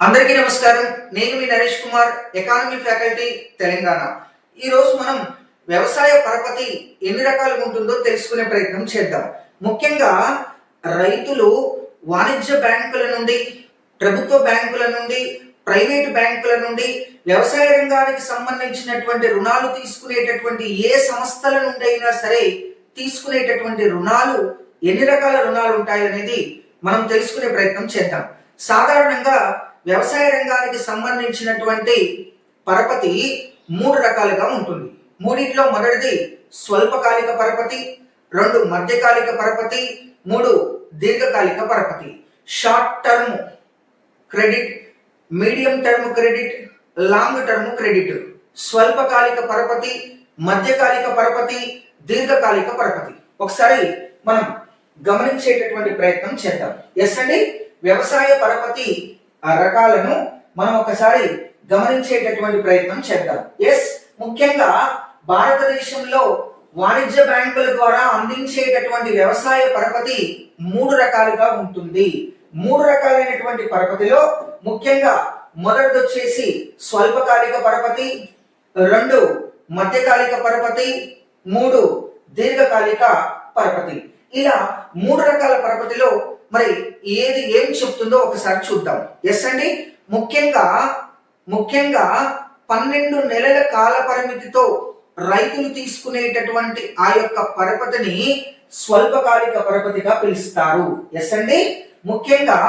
అందరికీ నమస్కారం. నేను మీ నరేష్ కుమార్, ఎకానమీ ఫ్యాకల్టీ, తెలంగాణ. ఈ రోజు మనం వ్యవసాయ పరపతి ఎన్ని రకాలుగా ఉంటుందో తెలుసుకునే ప్రయత్నం చేద్దాం. ముఖ్యంగా రైతులు వాణిజ్య బ్యాంకుల నుండి, ప్రభుత్వ బ్యాంకుల నుండి, ప్రైవేటు బ్యాంకుల నుండి వ్యవసాయ రంగానికి సంబంధించినటువంటి రుణాలు తీసుకునేటటువంటి ఏ సంస్థల నుండి అయినా సరే తీసుకునేటటువంటి రుణాలు ఎన్ని రకాల రుణాలు ఉంటాయి అనేది మనం తెలుసుకునే ప్రయత్నం చేద్దాం. సాధారణంగా వ్యవసాయ రంగానికి సంబంధించినటువంటి పరపతి మూడు రకాలుగా ఉంటుంది. మూడిట్లో మొదటిది స్వల్పకాలిక పరపతి, రెండు మధ్యకాలిక పరపతి, మూడు దీర్ఘకాలిక పరపతి. Short term credit, medium term credit, long term credit. స్వల్పకాలిక పరపతి, మధ్యకాలిక పరపతి, దీర్ఘకాలిక పరపతి. ఒకసారి మనం గమనించేటటువంటి ప్రయత్నం చేద్దాం. ఎస్ అండి, వ్యవసాయ పరపతి రకాలను మనం ఒకసారి గమనించేటటువంటి ప్రయత్నం చేద్దాం. ఎస్, ముఖ్యంగా భారతదేశంలో వాణిజ్య బ్యాంకుల ద్వారా అందించేటటువంటి వ్యవసాయ పరపతి మూడు రకాలుగా ఉంటుంది. మూడు రకాలైనటువంటి పరపతిలో ముఖ్యంగా మొదటిది వచ్చేసి స్వల్పకాలిక పరపతి, రెండు మధ్యకాలిక పరపతి, మూడు దీర్ఘకాలిక పరపతి. ఇలా మూడు రకాల పరపతిలో మరి ఏం చెప్తుందో ఒకసారి చూద్దాం. ఎస్ అండి, ముఖ్యంగా 12 నెలల కాల పరిమితితో రైతులు తీసుకునేటటువంటి ఆ యొక్క పరపతిని స్వల్పకాలిక పరపతిగా పిలుస్తారు. ఎస్ అండి, ముఖ్యంగా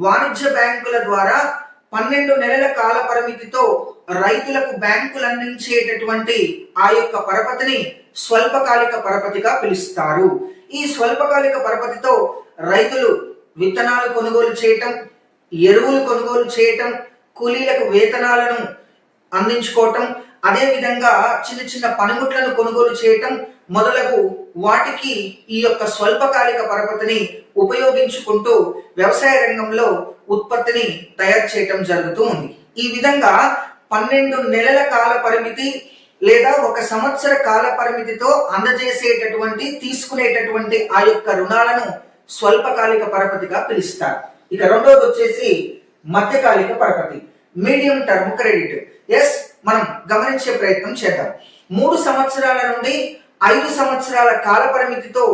వాణిజ్య బ్యాంకుల ద్వారా 12 నెలల కాల పరిమితితో రైతులకు బ్యాంకులు అందించేటటువంటి ఆ యొక్క పరపతిని స్వల్పకాలిక పరపతిగా పిలుస్తారు. ఈ స్వల్పకాలిక పరపతితో రైతులు విత్తనాలు కొనుగోలు చేయటం, ఎరువులు కొనుగోలు చేయటం, కూలీలకు వేతనాలను అందించుకోవటం, అదే విధంగా చిన్న చిన్న పనిముట్లను కొనుగోలు చేయటం మొదలగు వాటికి ఈ యొక్క స్వల్పకాలిక పరపతిని ఉపయోగించుకుంటూ వ్యవసాయ రంగంలో ఉత్పత్తిని తయారు చేయటం జరుగుతూ ఉంది. ఈ విధంగా 12 నెలల కాల పరిమితి లేదా 1 సంవత్సర కాల పరిమితితో అందజేసేటటువంటి తీసుకునేటటువంటి ఆ యొక్క రుణాలను స్వల్పకాలిక పరపతిగా పిలుస్తారు. ఇక రెండోది వచ్చేసి మధ్యకాలిక పరపతి, మీడియం టర్మ్ క్రెడిట్. ఎస్, మనం గమనించే ప్రయత్నం చేద్దాం. 3 సంవత్సరాల నుండి 5 సంవత్సరాల కాల పరిమితితో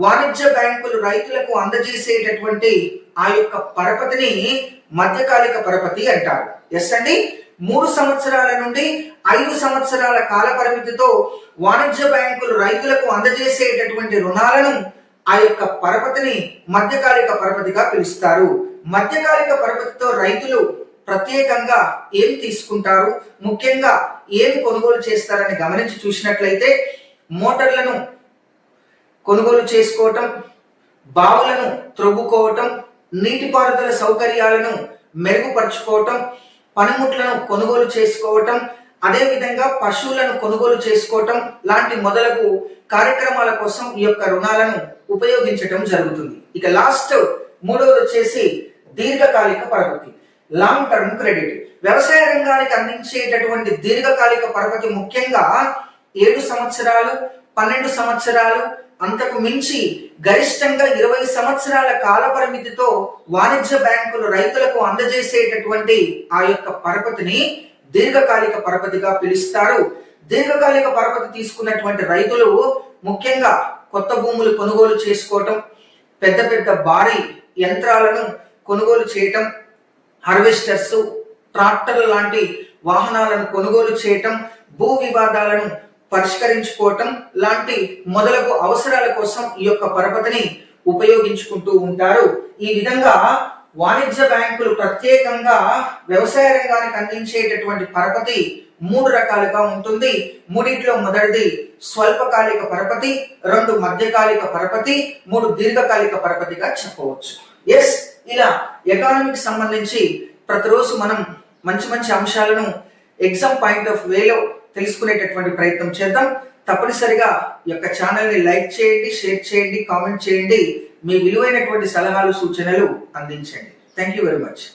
వాణిజ్య బ్యాంకులు రైతులకు అందజేసేటటువంటి ఆ యొక్క పరపతిని మధ్యకాలిక పరపతి అంటారు. ఎస్ అండి, 3 సంవత్సరాల నుండి 5 సంవత్సరాల కాల పరిమితితో వాణిజ్య బ్యాంకులు రైతులకు అందజేసేటటువంటి రుణాలను ఆ యొక్క పరపతిని మధ్యకాలిక పరపతిగా పిలుస్తారు. మధ్యకాలిక పరపతితో రైతులు ప్రత్యేకంగా ఏం తీసుకుంటారు, ముఖ్యంగా ఏం కొనుగోలు చేస్తారని గమనించి చూసినట్లయితే మోటార్లను కొనుగోలు చేసుకోవటం, బావులను త్రవ్వుకోవటం, నీటిపారుదల సౌకర్యాలను మెరుగుపరుచుకోవటం, పనిముట్లను కొనుగోలు చేసుకోవటం, అదే విధంగా పశువులను కొనుగోలు చేసుకోవటం లాంటి మొదలగు కార్యక్రమాల కోసం ఈ యొక్క రుణాలను ఉపయోగించటం జరుగుతుంది. ఇక లాస్ట్ మూడవది వచ్చేసి దీర్ఘకాలిక పరపతి, లాంగ్ టర్మ్ క్రెడిట్. వ్యవసాయ రంగానికి అందించేటటువంటి దీర్ఘకాలిక పరపతి ముఖ్యంగా 7 సంవత్సరాలు, 12 సంవత్సరాలు, అంతకు మించి గరిష్టంగా 20 సంవత్సరాల కాల పరిమితితో వాణిజ్య బ్యాంకులు రైతులకు అందజేసేటటువంటి ఆ యొక్క పరపతిని దీర్ఘకాలిక పరపతిగా పిలుస్తారు. దీర్ఘకాలిక పరపతి తీసుకున్నటువంటి రైతులు ముఖ్యంగా కొత్త భూములు కొనుగోలు చేసుకోవటం, పెద్ద పెద్ద భారీ యంత్రాలను కొనుగోలు చేయటం, హార్వెస్టర్స్, ట్రాక్టర్లు లాంటి వాహనాలను కొనుగోలు చేయటం, భూ వివాదాలను పరిష్కరించుకోవటం లాంటి మొదలగు అవసరాల కోసం ఈ యొక్క పరపతిని ఉపయోగించుకుంటూ ఉంటారు. ఈ విధంగా వాణిజ్య బ్యాంకులు ప్రత్యేకంగా వ్యవసాయ రంగానికి అందించేటటువంటి పరపతి 3 రకాలుగా ఉంటుంది. మూడిట్లో మొదటిది స్వల్పకాలిక పరపతి, 2 మధ్యకాలిక పరపతి, 3 దీర్ఘకాలిక పరపతిగా చెప్పవచ్చు. ఎస్, ఇలా ఎకానమీకి సంబంధించి ప్రతిరోజు మనం మంచి మంచి అంశాలను ఎగ్జామ్ పాయింట్ ఆఫ్ వేలో తెలుసుకునేటటువంటి ప్రయత్నం చేద్దాం. తప్పనిసరిగా ఈ యొక్క ఛానల్ని లైక్ చేయండి, షేర్ చేయండి, కామెంట్ చేయండి, మీ విలువైనటువంటి సలహాలు సూచనలు అందించండి. Thank you very much.